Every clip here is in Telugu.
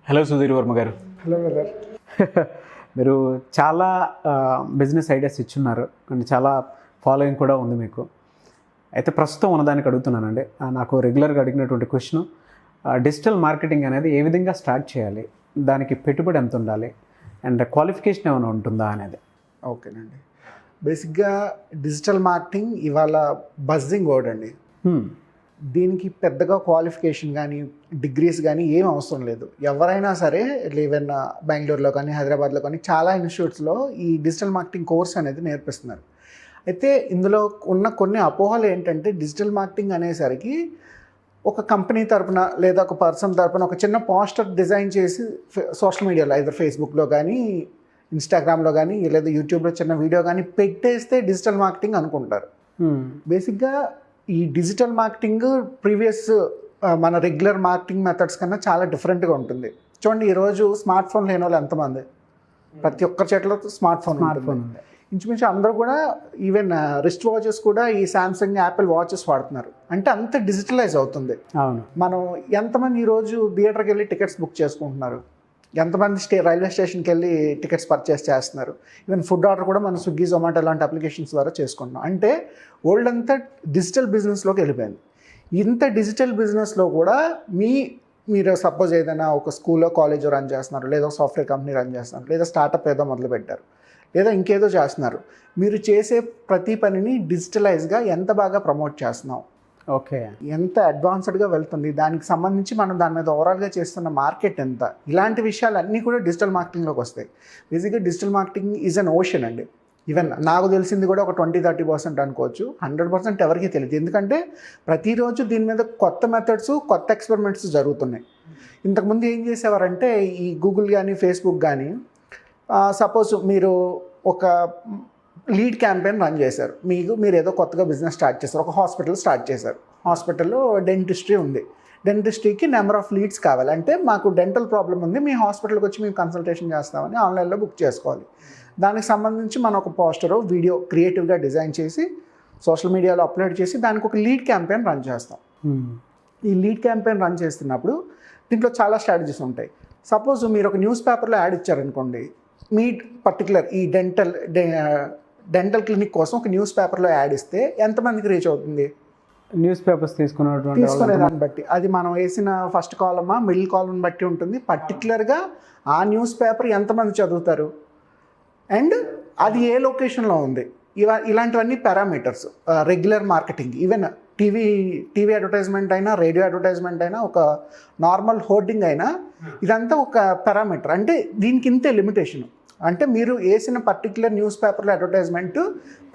హలో సుధీర్ వర్మ గారు. Hello brother. మీరు చాలా బిజినెస్ ఐడియాస్ ఇచ్చున్నారు అండ్ చాలా ఫాలోయింగ్ కూడా ఉంది మీకు. అయితే ప్రస్తుతం ఉన్నదానికి అడుగుతున్నానండి. నాకు రెగ్యులర్గా అడిగినటువంటి క్వశ్చన్, డిజిటల్ మార్కెటింగ్ అనేది ఏ విధంగా స్టార్ట్ చేయాలి, దానికి పెట్టుబడి ఎంత ఉండాలి అండ్ క్వాలిఫికేషన్ ఏమైనా ఉంటుందా అనేది. ఓకేనండి. బేసిక్గా డిజిటల్ మార్కెటింగ్ ఇవాళ బజ్జింగ్ వర్డ్ అండి. దీనికి పెద్దగా క్వాలిఫికేషన్ కానీ డిగ్రీస్ కానీ ఏం అవసరం లేదు. ఎవరైనా సరే ఈవెన్ బెంగళూరులో కానీ హైదరాబాద్లో కానీ చాలా ఇన్స్టిట్యూట్స్లో ఈ డిజిటల్ మార్కెటింగ్ కోర్స్ అనేది నేర్పిస్తున్నారు. అయితే ఇందులో ఉన్న కొన్ని అపోహలు ఏంటంటే, డిజిటల్ మార్కెటింగ్ అనేసరికి ఒక కంపెనీ తరపున లేదా ఒక పర్సన్ తరపున ఒక చిన్న పోస్టర్ డిజైన్ చేసి సోషల్ మీడియాలో అయితే ఫేస్బుక్లో కానీ ఇన్స్టాగ్రామ్లో కానీ లేదా యూట్యూబ్లో చిన్న వీడియో కానీ పెట్టేస్తే డిజిటల్ మార్కెటింగ్ అనుకుంటారు. బేసిక్గా ఈ డిజిటల్ మార్కెటింగ్ ప్రీవియస్ మన రెగ్యులర్ మార్కెటింగ్ మెథడ్స్ కన్నా చాలా డిఫరెంట్గా ఉంటుంది. చూడండి, ఈరోజు స్మార్ట్ ఫోన్ లేని వాళ్ళు ఎంతమంది? ప్రతి ఒక్కరి చేతిలో స్మార్ట్ ఫోన్ ఉంది. ఇంచుమించు అందరూ కూడా ఈవెన్ రిస్ట్ వాచెస్ కూడా ఈ శాంసంగ్ యాపిల్ వాచెస్ వాడుతున్నారు. అంటే అంత డిజిటలైజ్ అవుతుంది. అవును. మనం ఎంతమంది ఈరోజు థియేటర్కి వెళ్ళి టికెట్స్ బుక్ చేసుకుంటున్నారు, ఎంతమంది రైల్వే స్టేషన్కి వెళ్ళి టికెట్స్ పర్చేస్ చేస్తున్నారు. ఈవెన్ ఫుడ్ ఆర్డర్ కూడా మనం స్విగ్గీ, జొమాటో లాంటి అప్లికేషన్స్ ద్వారా చేసుకుంటున్నాం. అంటే వరల్డ్ అంతా డిజిటల్ బిజినెస్లోకి వెళ్ళిపోయింది. ఇంత డిజిటల్ బిజినెస్లో కూడా మీరు సపోజ్ ఏదైనా ఒక స్కూల్లో కాలేజో రన్ చేస్తున్నారు, లేదా సాఫ్ట్వేర్ కంపెనీ రన్ చేస్తున్నారు, లేదా స్టార్టప్ ఏదో మొదలు పెట్టారు, లేదా ఇంకేదో చేస్తున్నారు. మీరు చేసే ప్రతి పనిని డిజిటలైజ్గా ఎంత బాగా ప్రమోట్ చేస్తున్నాం, ఓకే, ఎంత అడ్వాన్స్డ్గా వెళ్తుంది, దానికి సంబంధించి మనం దాని మీద ఓవరాల్గా చేస్తున్న మార్కెట్ ఎంత, ఇలాంటి విషయాలన్నీ కూడా డిజిటల్ మార్కెటింగ్లోకి వస్తాయి. బేసిక్గా digital marketing is an ocean అండి. ఈవెన్ నాకు తెలిసింది కూడా ఒక 20-30% అనుకోవచ్చు. 100% ఎవరికీ తెలియదు. ఎందుకంటే ప్రతిరోజు దీని మీద కొత్త మెథడ్స్, కొత్త ఎక్స్పెరిమెంట్స్ జరుగుతున్నాయి. ఇంతకుముందు ఏం చేసేవారంటే, ఈ గూగుల్ కానీ ఫేస్బుక్ కానీ సపోజ్ మీరు ఒక లీడ్ క్యాంపెయిన్ రన్ చేశారు. మీరు ఏదో కొత్తగా బిజినెస్ స్టార్ట్ చేశారు, ఒక హాస్పిటల్ స్టార్ట్ చేశారు. హాస్పిటల్లో డెంటిస్ట్రీ ఉంది. డెంటిస్ట్రీకి నెంబర్ ఆఫ్ లీడ్స్ కావాలి. అంటే మాకు డెంటల్ ప్రాబ్లం ఉంది, మీ హాస్పిటల్కి వచ్చి మేము కన్సల్టేషన్ చేస్తామని ఆన్లైన్లో బుక్ చేసుకోవాలి. దానికి సంబంధించి మనం ఒక పోస్టర్, వీడియో క్రియేటివ్గా డిజైన్ చేసి సోషల్ మీడియాలో అప్లోడ్ చేసి దానికి ఒక లీడ్ క్యాంపెయిన్ రన్ చేస్తాం. ఈ లీడ్ క్యాంపెయిన్ రన్ చేస్తున్నప్పుడు దీంట్లో చాలా స్ట్రాటజీస్ ఉంటాయి. సపోజ్ మీరు ఒక న్యూస్ పేపర్లో యాడ్ ఇచ్చారనుకోండి, మీ పర్టికులర్ ఈ డెంటల్ క్లినిక్ కోసం ఒక న్యూస్ పేపర్లో యాడ్ ఇస్తే ఎంతమందికి రీచ్ అవుతుంది? న్యూస్ పేపర్స్ తీసుకునే దాన్ని బట్టి, అది మనం వేసిన ఫస్ట్ కాలమా మిడిల్ కాలం బట్టి ఉంటుంది. పర్టికులర్గా ఆ న్యూస్ పేపర్ ఎంతమంది చదువుతారు అండ్ అది ఏ లొకేషన్లో ఉంది, ఇలాంటివన్నీ parameters. Regular marketing, even TV advertisement అయినా, రేడియో అడ్వర్టైజ్మెంట్ అయినా, ఒక నార్మల్ హోర్డింగ్ అయినా, ఇదంతా ఒక పారామీటర్. అంటే దీనికి ఇంతే లిమిటేషన్. అంటే మీరు వేసిన పర్టికులర్ న్యూస్ పేపర్లో అడ్వర్టైజ్మెంట్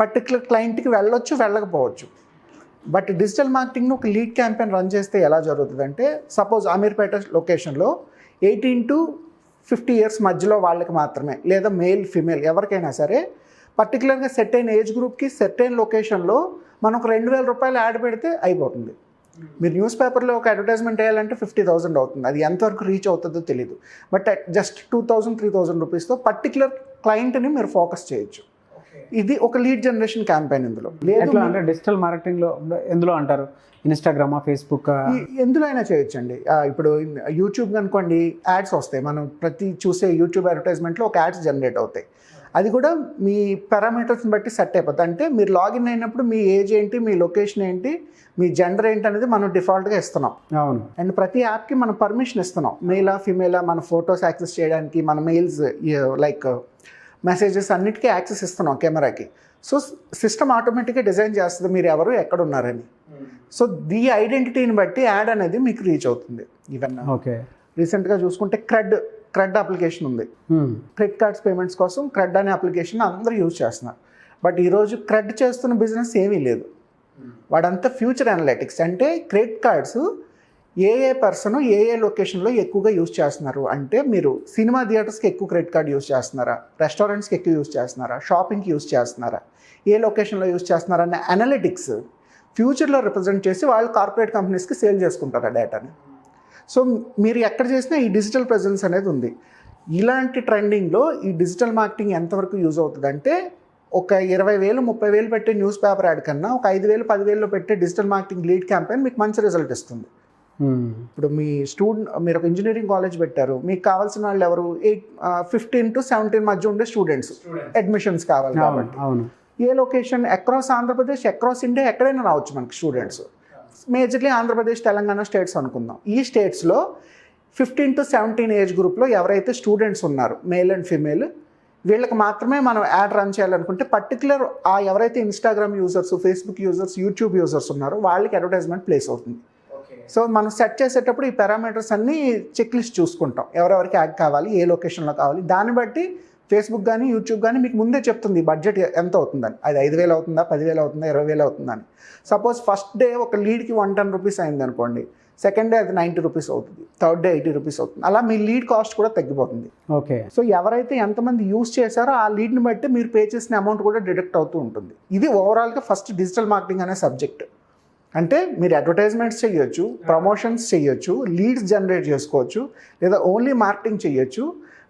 పర్టికులర్ క్లయింట్కి వెళ్ళొచ్చు, వెళ్ళకపోవచ్చు. బట్ డిజిటల్ మార్కెటింగ్ను ఒక లీడ్ క్యాంపెయిన్ రన్ చేస్తే ఎలా జరుగుతుందంటే, సపోజ్ అమీర్పేట లొకేషన్లో 18 to 50 years మధ్యలో వాళ్ళకి మాత్రమే, లేదా మేల్ ఫీమేల్ ఎవరికైనా సరే పర్టికులర్గా సెట్ అయిన ఏజ్ గ్రూప్కి సెట్ అయిన లొకేషన్లో మనం ఒక 2,000 రూపాయలు యాడ్ పెడితే అయిపోతుంది. మీరు న్యూస్ పేపర్లో ఒక అడ్వర్టైజ్మెంట్ వేయాలంటే 50,000 అవుతుంది. అది ఎంతవరకు రీచ్ అవుతుందో తెలియదు. బట్ జస్ట్ 2,000-3,000 రూపీస్తో పర్టికులర్ క్లయింట్ని మీరు ఫోకస్ చేయొచ్చు. ఇది ఒక లీడ్ జనరేషన్ క్యాంపెయిన్. ఇందులో లేదు అంటే డిజిటల్ మార్కెటింగ్లో ఎందులో అంటారు, ఇన్స్టాగ్రామా, ఫేస్బుక్, ఎందులో అయినా చేయొచ్చండి. ఇప్పుడు యూట్యూబ్ అనుకోండి, యాడ్స్ వస్తాయి. మనం ప్రతి చూసే యూట్యూబ్ అడ్వర్టైజ్మెంట్లో ఒక యాడ్స్ జనరేట్ అవుతాయి. అది కూడా మీ పారామీటర్స్ని బట్టి సెట్ అయిపోతుంది. అంటే మీరు లాగిన్ అయినప్పుడు మీ ఏజ్ ఏంటి, మీ లొకేషన్ ఏంటి, మీ జెండర్ ఏంటి అనేది మనం డిఫాల్ట్గా ఇస్తున్నాం. అవును. అండ్ ప్రతి యాప్కి మనం పర్మిషన్ ఇస్తున్నాం. మెయిలా ఫీమేలా, మన ఫొటోస్ యాక్సెస్ చేయడానికి, మన మెయిల్స్ లైక్ మెసేజెస్ అన్నిటికీ యాక్సెస్ ఇస్తున్నాం కెమెరాకి. సో సిస్టమ్ ఆటోమేటిక్గా డిజైన్ చేస్తుంది మీరు ఎవరు ఎక్కడ ఉన్నారని. సో ఈ ఐడెంటిటీని బట్టి యాడ్ అనేది మీకు రీచ్ అవుతుంది. ఈవెన్ ఓకే, రీసెంట్గా చూసుకుంటే క్రెడ్ అప్లికేషన్ ఉంది. క్రెడిట్ కార్డ్స్ పేమెంట్స్ కోసం క్రెడ్ అనే అప్లికేషన్ అందరూ యూజ్ చేస్తున్నారు. బట్ ఈరోజు క్రెడ్ చేస్తున్న బిజినెస్ ఏమీ లేదు. వాడంతా ఫ్యూచర్ అనలిటిక్స్. అంటే క్రెడిట్ కార్డ్స్ ఏ పర్సన్ ఏ లొకేషన్లో ఎక్కువగా యూజ్ చేస్తున్నారు అంటే, మీరు సినిమా థియేటర్స్కి ఎక్కువ క్రెడిట్ కార్డ్ యూజ్ చేస్తున్నారా, రెస్టారెంట్స్కి ఎక్కువ యూజ్ చేస్తున్నారా, షాపింగ్కి యూజ్ చేస్తున్నారా, ఏ లొకేషన్లో యూజ్ చేస్తున్నారా అనే అనలిటిక్స్ ఫ్యూచర్లో రిప్రజెంట్ చేసి వాళ్ళు కార్పొరేట్ కంపెనీస్కి సేల్ చేసుకుంటారు ఆ డేటాని. సో మీరు ఎక్కడ చేసినా ఈ డిజిటల్ ప్రెజెన్స్ అనేది ఉంది. ఇలాంటి ట్రెండింగ్లో ఈ డిజిటల్ మార్కెటింగ్ ఎంతవరకు యూజ్ అవుతుంది అంటే, ఒక 20,000-30,000 పెట్టే న్యూస్ పేపర్ యాడ్ కన్నా ఒక 5,000-10,000లో పెట్టే డిజిటల్ మార్కెటింగ్ లీడ్ క్యాంపెయిన్ మీకు మంచి రిజల్ట్ ఇస్తుంది. ఇప్పుడు మీరు ఒక ఇంజనీరింగ్ కాలేజ్ పెట్టారు, మీకు కావాల్సిన వాళ్ళు ఎవరు 15 to 17 మధ్య ఉండే స్టూడెంట్స్ అడ్మిషన్స్ కావాలి కాబట్టి ఏ location across Andhra Pradesh, across India ఎక్కడైనా రావచ్చు మనకి students. Majorly Andhra Pradesh, Telangana states అనుకుందాం. ఈ స్టేట్స్లో 15 to 17 ఏజ్ గ్రూప్లో ఎవరైతే స్టూడెంట్స్ ఉన్నారో మేల్ అండ్ ఫీమేల్, వీళ్ళకి మాత్రమే మనం యాడ్ రన్ చేయాలనుకుంటే పర్టికులర్ ఎవరైతే Instagram users, Facebook users, YouTube users ఉన్నారో వాళ్ళకి అడ్వర్టైజ్మెంట్ ప్లేస్ అవుతుంది. సో మనం సెట్ చేసేటప్పుడు ఈ పారామీటర్స్ అన్నీ చెక్ లిస్ట్ చూసుకుంటాం, ఎవరెవరికి యాడ్ కావాలి, ఏ లొకేషన్లో కావాలి. దాన్ని బట్టి ఫేస్బుక్ కానీ యూట్యూబ్ కానీ మీకు ముందే చెప్తుంది బడ్జెట్ ఎంత అవుతుందని. అది 5,000 అవుతుందా, 10,000 అవుతుందా, 20,000 అవుతుందని. సపోజ్ ఫస్ట్ డే ఒక లీడ్కి 110 రూపీస్ అయింది అనుకోండి, సెకండ్ డే అది 90 రూపీస్ అవుతుంది, థర్డ్ డే 80 రూపీస్ అవుతుంది. అలా మీ లీడ్ కాస్ట్ కూడా తగ్గిపోతుంది. ఓకే. సో ఎవరైతే ఎంతమంది యూజ్ చేశారో ఆ లీడ్ని బట్టి మీరు పే చేసిన అమౌంట్ కూడా డిడక్ట్ అవుతూ ఉంటుంది. ఇది ఓవరాల్గా ఫస్ట్ డిజిటల్ మార్కెటింగ్ అనే సబ్జెక్ట్. అంటే మీరు అడ్వర్టైజ్మెంట్స్ చేయొచ్చు, ప్రమోషన్స్ చేయొచ్చు, లీడ్స్ జనరేట్ చేసుకోవచ్చు, లేదా ఓన్లీ మార్కెటింగ్ చేయొచ్చు,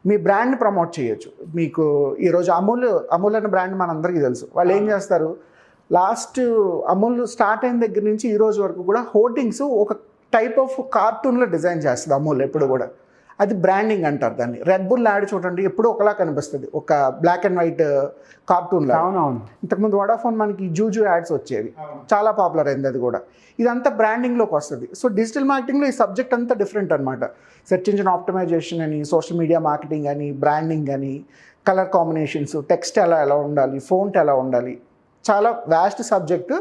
మీ బ్రాండ్ని ప్రమోట్ చేయొచ్చు. మీకు ఈరోజు అమూల్ అనే బ్రాండ్ మనందరికీ తెలుసు. వాళ్ళు ఏం చేస్తారు, లాస్ట్ అమూల్ స్టార్ట్ అయిన దగ్గర నుంచి ఈ రోజు వరకు కూడా హోర్డింగ్స్ ఒక టైప్ ఆఫ్ కార్టూన్లో డిజైన్ చేస్తుంది అమూల్ ఎప్పుడు కూడా. అది బ్రాండింగ్ అంటారు దాన్ని. రెడ్ బుల్ యాడ్ చూడండి, ఎప్పుడు ఒకలా కనిపిస్తుంది, ఒక బ్లాక్ అండ్ వైట్ కార్టూన్లో. ఇంతకుముందు వడాఫోన్ మనకి జూజు యాడ్స్ వచ్చేవి, చాలా పాపులర్ అయింది అది కూడా. ఇదంతా బ్రాండింగ్లోకి వస్తుంది. సో డిజిటల్ మార్కెటింగ్లో ఈ సబ్జెక్ట్ అంతా డిఫరెంట్ అనమాట. సెర్చ్ ఇంజిన్ ఆప్టిమైజేషన్ అని, సోషల్ మీడియా మార్కెటింగ్ అని, బ్రాండింగ్ అని, కలర్ కాంబినేషన్స్, టెక్స్ట్ ఎలా ఉండాలి, ఫోంట్ ఎలా ఉండాలి, చాలా వ్యాస్ట్ సబ్జెక్టు.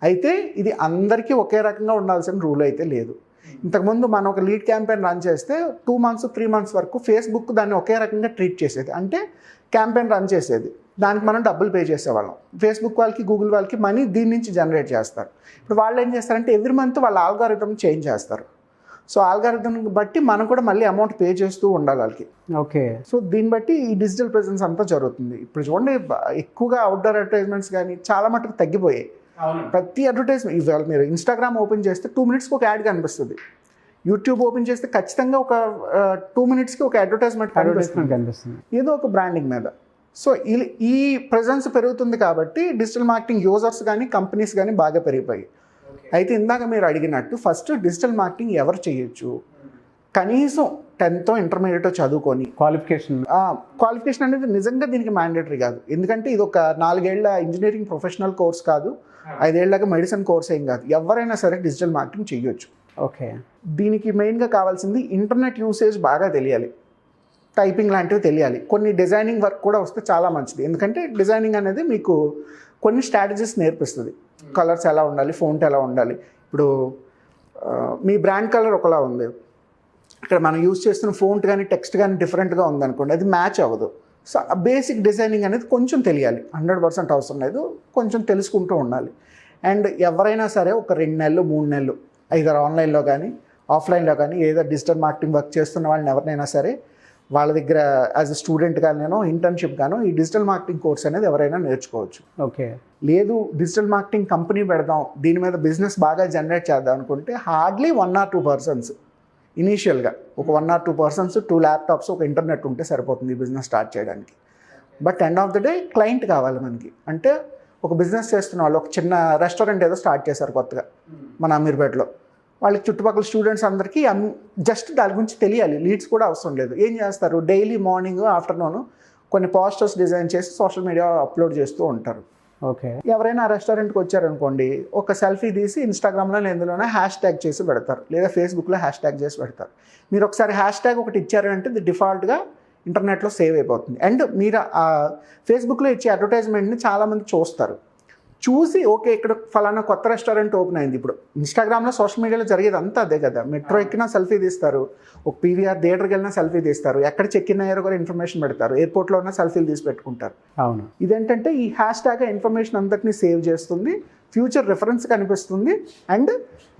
అయితే ఇది అందరికీ ఒకే రకంగా ఉండాల్సిన రూల్ అయితే లేదు. ఇంతకుముందు మనం ఒక లీడ్ క్యాంపెయిన్ రన్ చేస్తే 2 months 3 months వరకు ఫేస్బుక్ దాన్ని ఒకే రకంగా ట్రీట్ చేసేది. అంటే క్యాంపెయిన్ రన్ చేసేది, దానికి మనం డబ్బులు పే చేసేవాళ్ళం. ఫేస్బుక్ వాళ్ళకి, గూగుల్ వాళ్ళకి మనీ దీని నుంచి జనరేట్ చేస్తారు. ఇప్పుడు వాళ్ళు ఏం చేస్తారంటే ఎవ్రీ మంత్ వాళ్ళ ఆల్గారిథం చేంజ్ చేస్తారు. సో ఆల్గారిథం బట్టి మనం కూడా మళ్ళీ అమౌంట్ పే చేస్తూ ఉండాలి వాళ్ళకి. ఓకే. సో దీన్ని బట్టి ఈ డిజిటల్ ప్రెజెన్స్ అంతా జరుగుతుంది. ఇప్పుడు చూడండి, ఎక్కువగా అవుట్డోర్ అడ్వర్టైజ్మెంట్స్ కానీ చాలా మటుకు తగ్గిపోయాయి. ప్రతి అడ్వర్టైజ్మెంట్ ఇవాళ మీరు ఇన్స్టాగ్రామ్ ఓపెన్ చేస్తే 2 minutesకి ఒక యాడ్ కనిపిస్తుంది. యూట్యూబ్ ఓపెన్ చేస్తే ఖచ్చితంగా ఒక 2 minutesకి ఒక అడ్వర్టైజ్మెంట్ కనిపిస్తుంది, ఏదో ఒక బ్రాండింగ్ మీద. సో ఈ ప్రెజెన్స్ పెరుగుతుంది కాబట్టి డిజిటల్ మార్కెటింగ్ యూజర్స్ కానీ కంపెనీస్ కానీ బాగా పెరిగిపోయాయి. అయితే ఇందాక మీరు అడిగినట్టు ఫస్ట్ డిజిటల్ మార్కెటింగ్ ఎవరు చేయొచ్చు, కనీసం 10th ఇంటర్మీడియట్ చదువుకొని క్వాలిఫికేషన్ అనేది నిజంగా దీనికి మ్యాండేటరీ కాదు. ఎందుకంటే ఇది ఒక 4 ఏళ్ల ఇంజనీరింగ్ ప్రొఫెషనల్ కోర్స్ కాదు, 5 ఏళ్ళగా మెడిసిన్ కోర్స్ ఏం కాదు. ఎవరైనా సరే డిజిటల్ మార్కెటింగ్ చేయొచ్చు. ఓకే. దీనికి మెయిన్గా కావాల్సింది ఇంటర్నెట్ యూసేజ్ బాగా తెలియాలి, టైపింగ్ లాంటివి తెలియాలి, కొన్ని డిజైనింగ్ వర్క్ కూడా వస్తే చాలా మంచిది. ఎందుకంటే డిజైనింగ్ అనేది మీకు కొన్ని స్ట్రాటజీస్ నేర్పిస్తుంది. కలర్స్ ఎలా ఉండాలి, ఫోంట్ ఎలా ఉండాలి. ఇప్పుడు మీ బ్రాండ్ కలర్ ఒకలా ఉంది, ఇక్కడ మనం యూజ్ చేస్తున్న ఫోంట్ కానీ టెక్స్ట్ కానీ డిఫరెంట్గా ఉందనుకోండి, అది మ్యాచ్ అవ్వదు. సో బేసిక్ డిజైనింగ్ అనేది కొంచెం తెలియాలి, 100% అవసరం లేదు, కొంచెం తెలుసుకుంటూ ఉండాలి. అండ్ ఎవరైనా సరే ఒక 2 నెలలు 3 నెలలు ఐదర్ ఆన్లైన్లో కానీ ఆఫ్లైన్లో కానీ ఏదో డిజిటల్ మార్కెటింగ్ వర్క్ చేస్తున్న వాళ్ళని ఎవరినైనా సరే వాళ్ళ దగ్గర యాజ్ అ స్టూడెంట్ గానో ఇంటర్న్షిప్ గానో ఈ డిజిటల్ మార్కెటింగ్ కోర్స్ అనేది ఎవరైనా నేర్చుకోవచ్చు. ఓకే. లేదు డిజిటల్ మార్కెటింగ్ కంపెనీ పెడదాం, దీని మీద బిజినెస్ బాగా జనరేట్ చేద్దాం అనుకుంటే హార్డ్లీ 1 or 2 persons ఇనీషియల్గా ఒక 1 or 2 persons 2 ల్యాప్టాప్స్ ఒక ఇంటర్నెట్ ఉంటే సరిపోతుంది ఈ బిజినెస్ స్టార్ట్ చేయడానికి. But end of the day client కావాలి మనకి. అంటే ఒక బిజినెస్ చేస్తున్న వాళ్ళు ఒక చిన్న రెస్టారెంట్ ఏదో స్టార్ట్ చేశారు కొత్తగా మన అమీర్పేటలో, వాళ్ళకి చుట్టుపక్కల స్టూడెంట్స్ అందరికీ జస్ట్ దాని గురించి తెలియాలి, లీడ్స్ కూడా అవసరం లేదు. ఏం చేస్తారు, డైలీ మార్నింగ్ ఆఫ్టర్నూన్ కొన్ని పోస్టర్స్ డిజైన్ చేసి సోషల్ మీడియా అప్లోడ్ చేస్తూ ఉంటారు. ఓకే. ఎవరైనా రెస్టారెంట్కి వచ్చారనుకోండి, ఒక సెల్ఫీ తీసి ఇన్స్టాగ్రామ్లో ఎందులోనే హ్యాష్-ట్యాగ్ చేసి పెడతారు, లేదా ఫేస్బుక్లో హ్యాష్-ట్యాగ్ చేసి పెడతారు. మీరు ఒకసారి హ్యాష్-ట్యాగ్ ఒకటి ఇచ్చారంటే ఇది డిఫాల్ట్గా ఇంటర్నెట్లో సేవ్ అయిపోతుంది. అండ్ మీరు ఆ ఫేస్బుక్లో ఇచ్చే అడ్వర్టైజ్మెంట్ని చాలామంది చూస్తారు, చూసి ఓకే ఇక్కడ ఫలానా కొత్త రెస్టారెంట్ ఓపెన్ అయింది. ఇప్పుడు ఇన్స్టాగ్రామ్లో సోషల్ మీడియాలో జరిగేది అంతా అదే కదా, మెట్రో ఎక్కినా సెల్ఫీ తీస్తారు, ఒక పీవీఆర్ థియేటర్కి వెళ్ళినా సెల్ఫీ తీస్తారు, ఎక్కడ చెక్ ఇన్ అయ్యారో కూడా ఇన్ఫర్మేషన్ పెడతారు, ఎయిర్పోర్ట్లో ఉన్న సెల్ఫీలు తీసి పెట్టుకుంటారు. అవును. ఇదేంటంటే ఈ హ్యాష్-ట్యాగ్ ఇన్ఫర్మేషన్ అంతటినీ సేవ్ చేస్తుంది, ఫ్యూచర్ రిఫరెన్స్ కనిపిస్తుంది, అండ్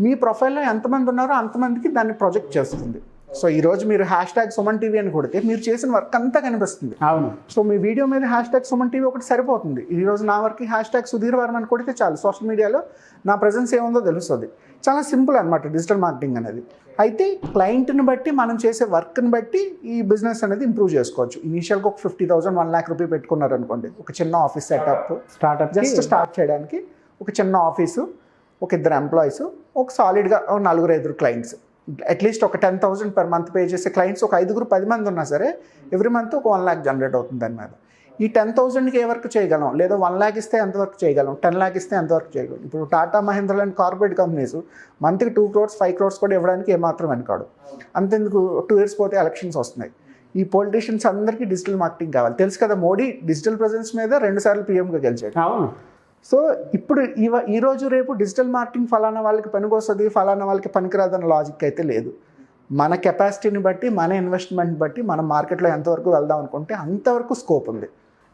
మీ ప్రొఫైల్లో ఎంతమంది ఉన్నారో అంతమందికి దాన్ని ప్రొజెక్ట్ చేస్తుంది. సో ఈరోజు మీరు హ్యాష్-ట్యాగ్ SumanTV అని కొడితే మీరు చేసిన వర్క్ అంతా కనిపిస్తుంది. అవును. సో మీ వీడియో మీద హ్యాష్-ట్యాగ్ SumanTV ఒకటి సరిపోతుంది. ఈరోజు నా వర్క్ హ్యాష్-ట్యాగ్ Sudheer Varma అని కొడితే చాలు, సోషల్ మీడియాలో నా ప్రెజెన్స్ ఏముందో తెలుస్తుంది. చాలా సింపుల్ అనమాట డిజిటల్ మార్కెటింగ్ అనేది. అయితే క్లయింట్ని బట్టి మనం చేసే వర్క్ని బట్టి ఈ బిజినెస్ అనేది ఇంప్రూవ్ చేసుకోవచ్చు. ఇనీషియల్గా ఒక 50,000 1 lakh రూపీ పెట్టుకున్నారనుకోండి, ఒక చిన్న ఆఫీస్ సెటప్ జస్ట్ స్టార్ట్ చేయడానికి, ఒక చిన్న ఆఫీసు, ఒక 2 employees, ఒక సాలిడ్గా 4-5 clients, అట్లీస్ట్ ఒక 10,000 per month పే చేసే క్లయింట్స్ ఒక 5-10 మంది ఉన్నా సరే ఎవ్రీ మంత్ ఒక 1 lakh జనరేట్ అవుతుంది దాని మీద. ఈ 10,000కి ఏ వర్క్ చేయగలం, లేదా 1 lakh ఇస్తే ఎంత వర్క్ చేయగలం, 10 lakh ఇస్తే ఎంత వర్క్ చేయగలం. ఇప్పుడు టాటా మహేంద్ర లాంటి కార్పొరేట్ కంపెనీస్ మంత్కి 2 crores 5 crores కూడా ఇవ్వడానికి ఏమాత్రం వెనకాడు. అంతెందుకు 2 years పోతే ఎలక్షన్స్ వస్తున్నాయి. ఈ పొలిటీషియన్స్ అందరికీ డిజిటల్ మార్కెటింగ్ కావాలి. తెలుసు కదా, మోడీ డిజిటల్ ప్రెజెన్స్ మీద 2 సార్లు పీఎంగా గెలిచాడు. సో ఇప్పుడు ఈ రోజు రేపు డిజిటల్ మార్కెటింగ్ ఫలానా వాళ్ళకి పనికొస్తుంది, ఫలానా వాళ్ళకి పనికిరాదన్న లాజిక్ అయితే లేదు. మన కెపాసిటీని బట్టి, మన ఇన్వెస్ట్మెంట్ బట్టి మనం మార్కెట్లో ఎంతవరకు వెళ్దాం అనుకుంటే అంతవరకు స్కోప్ ఉంది.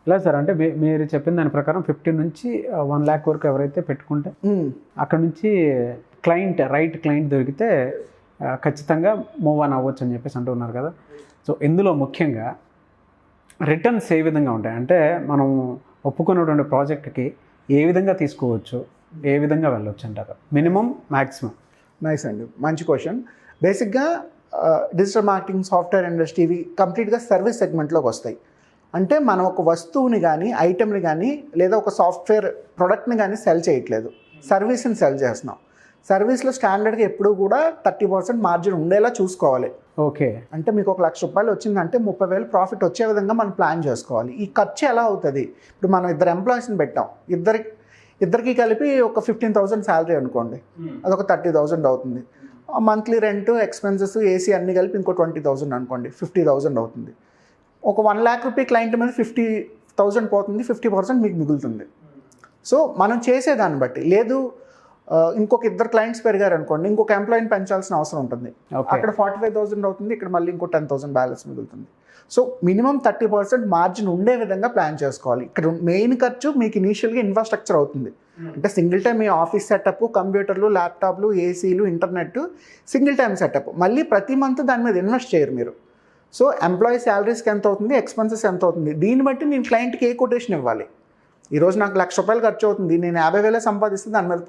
ఇలా సార్, అంటే మీరు చెప్పిన దాని ప్రకారం 15 నుంచి 1 lakh వరకు ఎవరైతే పెట్టుకుంటే అక్కడ నుంచి రైట్ క్లయింట్ దొరికితే ఖచ్చితంగా మూవ్ ఆన్ అవ్వచ్చు అని చెప్పేసి అంటున్నారు కదా. సో ఇందులో ముఖ్యంగా రిటర్న్స్ ఏ విధంగా ఉంటాయి, అంటే మనం ఒప్పుకున్నటువంటి ప్రాజెక్ట్కి ఏ విధంగా తీసుకోవచ్చు, ఏ విధంగా వెళ్ళొచ్చు అంటారు, మినిమం మ్యాక్సిమం? నైస్ అండి, మంచి క్వశ్చన్. బేసిక్గా డిజిటల్ మార్కెటింగ్, సాఫ్ట్వేర్ ఇండస్ట్రీ ఇవి కంప్లీట్గా సర్వీస్ సెగ్మెంట్లోకి వస్తాయి. అంటే మనం ఒక వస్తువుని కానీ, ఐటెంని కానీ, లేదా ఒక సాఫ్ట్వేర్ ప్రొడక్ట్ని కానీ సెల్ చేయట్లేదు, సర్వీస్ని సెల్ చేస్తున్నాం. సర్వీస్లో స్టాండర్డ్గా ఎప్పుడూ కూడా 30% మార్జిన్ ఉండేలా చూసుకోవాలి. ఓకే, అంటే మీకు ఒక ₹1,00,000 వచ్చిందంటే 30,000 ప్రాఫిట్ వచ్చే విధంగా మనం ప్లాన్ చేసుకోవాలి. ఈ ఖర్చు ఎలా అవుతుంది, ఇప్పుడు మనం 2 ఎంప్లాయీస్ని పెట్టాం, ఇద్దరికి కలిపి ఒక 15,000 శాలరీ అనుకోండి, అదొక 30,000 అవుతుంది. మంత్లీ రెంట్, ఎక్స్పెన్సెస్, ఏసీ అన్నీ కలిపి ఇంకో 20,000 అనుకోండి, 50,000 అవుతుంది. ఒక ₹1 lakh క్లయింట్ మీద 50,000 పోతుంది, 50% మీకు మిగులుతుంది. సో మనం చేసేదాన్ని బట్టి, లేదు ఇంకొక 2 క్లయింట్స్ పెరిగారు అనుకోండి, ఇంకొక ఎంప్లాయీని పెంచాల్సిన అవసరం ఉంటుంది. అక్కడ 45,000 అవుతుంది, ఇక్కడ మళ్ళీ ఇంకో 10,000 బ్యాలెన్స్ మిగులుతుంది. సో మినిమం 30% మార్జిన్ ఉండే విధంగా ప్లాన్ చేసుకోవాలి. ఇక్కడ మెయిన్ ఖర్చు మీకు ఇనీషియల్గా ఇన్ఫ్రాస్ట్రక్చర్ అవుతుంది. అంటే సింగిల్ టైం మీ ఆఫీస్ సెటప్, కంప్యూటర్లు, ల్యాప్టాప్లు, ఏసీలు, ఇంటర్నెట్ సింగిల్ టైం సెటప్. మళ్ళీ ప్రతి మంత్ దాని మీద ఇన్వెస్ట్ చేయరు మీరు. సో ఎంప్లాయీ శాలరీస్కి ఎంత అవుతుంది, ఎక్స్పెన్సెస్ ఎంత అవుతుంది, దీన్ని బట్టి నేను క్లయింట్కి ఏ కొటేషన్ ఇవ్వాలి. ఈరోజు నాకు ₹1,00,000 ఖర్చు అవుతుంది, నేను 50,000 సంపాదిస్తే దాని మీద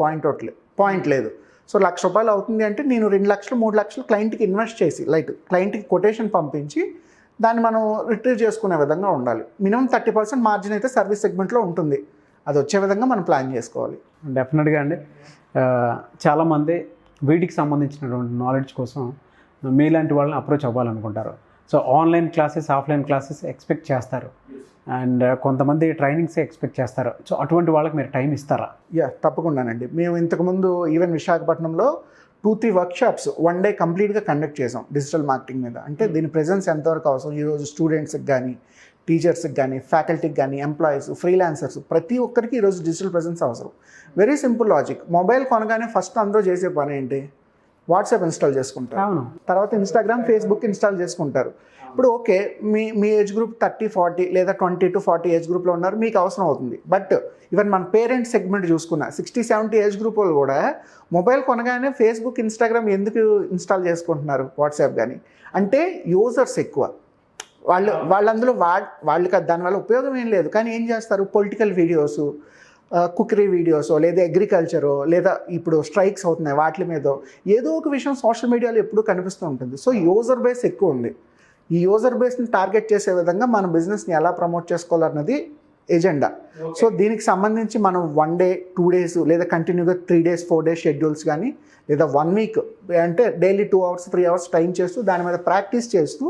పాయింట్ లేదు. సో ₹1,00,000 అవుతుంది అంటే నేను 2 లక్షలు 3 లక్షలు క్లయింట్కి ఇన్వెస్ట్ చేసి, క్లయింట్కి కొటేషన్ పంపించి దాన్ని మనం రిట్రీవ్ చేసుకునే విధంగా ఉండాలి. మినిమం 30% మార్జిన్ అయితే సర్వీస్ సెగ్మెంట్లో ఉంటుంది. అది వచ్చే విధంగా మనం ప్లాన్ చేసుకోవాలి. డెఫినెట్గా అండి. చాలామంది వీటికి సంబంధించినటువంటి నాలెడ్జ్ కోసం మీలాంటి వాళ్ళని అప్రోచ్ అవ్వాలనుకుంటారు. So online classes, offline classes expect చేస్తారు, అండ్ కొంతమంది ట్రైనింగ్సే ఎక్స్పెక్ట్ చేస్తారు. సో అటువంటి వాళ్ళకి మీరు టైం ఇస్తారా? తప్పకుండానండి. మేము ఇంతకుముందు ఈవెన్ విశాఖపట్నంలో 2-3 వర్క్షాప్స్ 1 day కంప్లీట్గా కండక్ట్ చేసాం డిజిటల్ మార్కెటింగ్ మీద. అంటే దీని ప్రెజెన్స్ ఎంతవరకు అవసరం, ఈరోజు స్టూడెంట్స్కి కానీ, టీచర్స్కి కానీ, ఫ్యాకల్టీకి కానీ, ఎంప్లాయీస్, ఫ్రీలాన్సర్స్ ప్రతి ఒక్కరికి ఈరోజు డిజిటల్ ప్రెజెన్స్ అవసరం. Very simple logic. మొబైల్ కొనగానే ఫస్ట్ అందరూ చేసే పని ఏంటి, వాట్సాప్ ఇన్స్టాల్ చేసుకుంటారు, తర్వాత ఇన్స్టాగ్రామ్, ఫేస్బుక్ ఇన్స్టాల్ చేసుకుంటారు. ఇప్పుడు ఓకే, మీ ఏజ్ గ్రూప్ 30-40 లేదా 20 to 40 ఏజ్ గ్రూప్లో ఉన్నారు, మీకు అవసరం అవుతుంది. బట్ ఈవెన్ మన పేరెంట్స్ సెగ్మెంట్ చూసుకున్న 60-70 ఏజ్ గ్రూప్ వాళ్ళు కూడా మొబైల్ కొనగానే ఫేస్బుక్, ఇన్స్టాగ్రామ్ ఎందుకు ఇన్స్టాల్ చేసుకుంటున్నారు, వాట్సాప్ కానీ, అంటే యూజర్స్ ఎక్కువ. వాళ్ళందులో వాళ్ళకి దానివల్ల ఉపయోగం ఏం లేదు, కానీ ఏం చేస్తారు, పొలిటికల్ వీడియోస్, కుకరీ వీడియోసో, లేదా అగ్రికల్చరో, లేదా ఇప్పుడు స్ట్రైక్స్ అవుతున్నాయి వాటి మీద ఏదో ఒక విషయం సోషల్ మీడియాలో ఎప్పుడూ కనిపిస్తూ ఉంటుంది. సో యూజర్ బేస్ ఎక్కువ ఉంది. ఈ యూజర్ బేస్ని టార్గెట్ చేసే విధంగా మన బిజినెస్ని ఎలా ప్రమోట్ చేసుకోవాలన్నది ఎజెండా. సో దీనికి సంబంధించి మనం 1 day 2 days లేదా కంటిన్యూగా 3 days 4 days షెడ్యూల్స్ కానీ, లేదా 1 week అంటే డైలీ 2 hours 3 hours టైం చేస్తూ దాని మీద ప్రాక్టీస్ చేస్తూ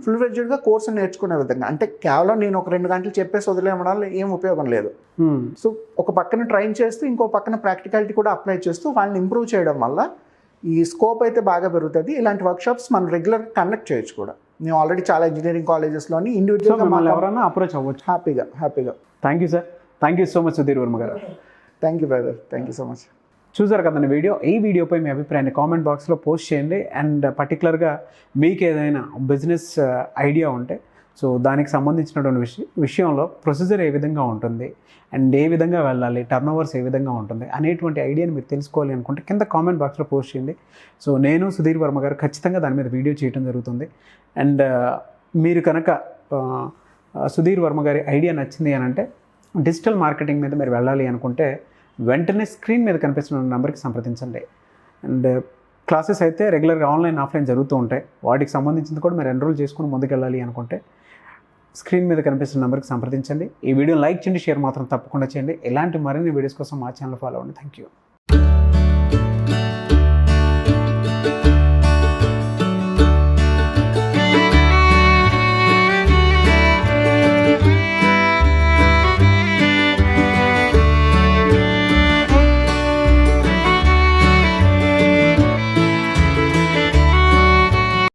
ఫుల్ ఫ్లెడ్జ్డ్గా కోర్సు నేర్చుకునే విధంగా. అంటే కేవలం నేను ఒక 2 గంటలు చెప్పేసి వదిలేయడం ఏం ఉపయోగం లేదు. సో ఒక పక్కన ట్రైన్ చేస్తూ ఇంకో పక్కన ప్రాక్టికాలిటీ కూడా అప్లై చేస్తూ వాళ్ళని ఇంప్రూవ్ చేయడం వల్ల ఈ స్కోప్ అయితే బాగా పెరుగుతుంది. ఇలాంటి వర్క్షాప్స్ మనం రెగ్యులర్గా కండక్ట్ చేయొచ్చు కూడా. మేము ఆల్రెడీ చాలా ఇంజనీరింగ్ కాలేజెస్లోని ఇండివిజువల్గా ఎవరైనా అప్రోచ్ అవ్వచ్చు హ్యాపీగా. Thank you sir. Thank you so much Sudheer Varma garu. Thank you brother, thank you so much. చూసారు కదండి ఈ వీడియోపై మీ అభిప్రాయాన్ని కామెంట్ బాక్స్లో పోస్ట్ చేయండి. అండ్ పర్టికులర్గా మీకు ఏదైనా బిజినెస్ ఐడియా ఉంటే, సో దానికి సంబంధించినటువంటి విషయంలో ప్రొసీజర్ ఏ విధంగా ఉంటుంది, అండ్ ఏ విధంగా వెళ్ళాలి, టర్న్ ఓవర్స్ ఏ విధంగా ఉంటుంది అనేటువంటి ఐడియాని మీరు తెలుసుకోవాలి అనుకుంటే కింద కామెంట్ బాక్స్లో పోస్ట్ చేయండి. సో నేను సుధీర్ వర్మ గారు ఖచ్చితంగా దాని మీద వీడియో చేయడం జరుగుతుంది. అండ్ మీరు కనుక సుధీర్ వర్మ గారి ఐడియా నచ్చింది అని అంటే, డిజిటల్ మార్కెటింగ్ మీద మీరు వెళ్ళాలి అనుకుంటే వెంటనే స్క్రీన్ మీద కనిపిస్తున్న నెంబర్కి సంప్రదించండి. అండ్ క్లాసెస్ అయితే రెగ్యులర్గా ఆన్లైన్, ఆఫ్లైన్ జరుగుతూ ఉంటాయి. వాటికి సంబంధించింది కూడా మీరు ఎన్రోల్ చేసుకుని ముందుకెళ్ళాలి అనుకుంటే స్క్రీన్ మీద కనిపిస్తున్న నెంబర్కి సంప్రదించండి. ఈ వీడియో లైక్ చేయండి, షేర్ మాత్రం తప్పకుండా చేయండి. ఇలాంటి మరిన్ని వీడియోస్ కోసం మా ఛానల్ ఫాలో అవ్వండి. Thank you.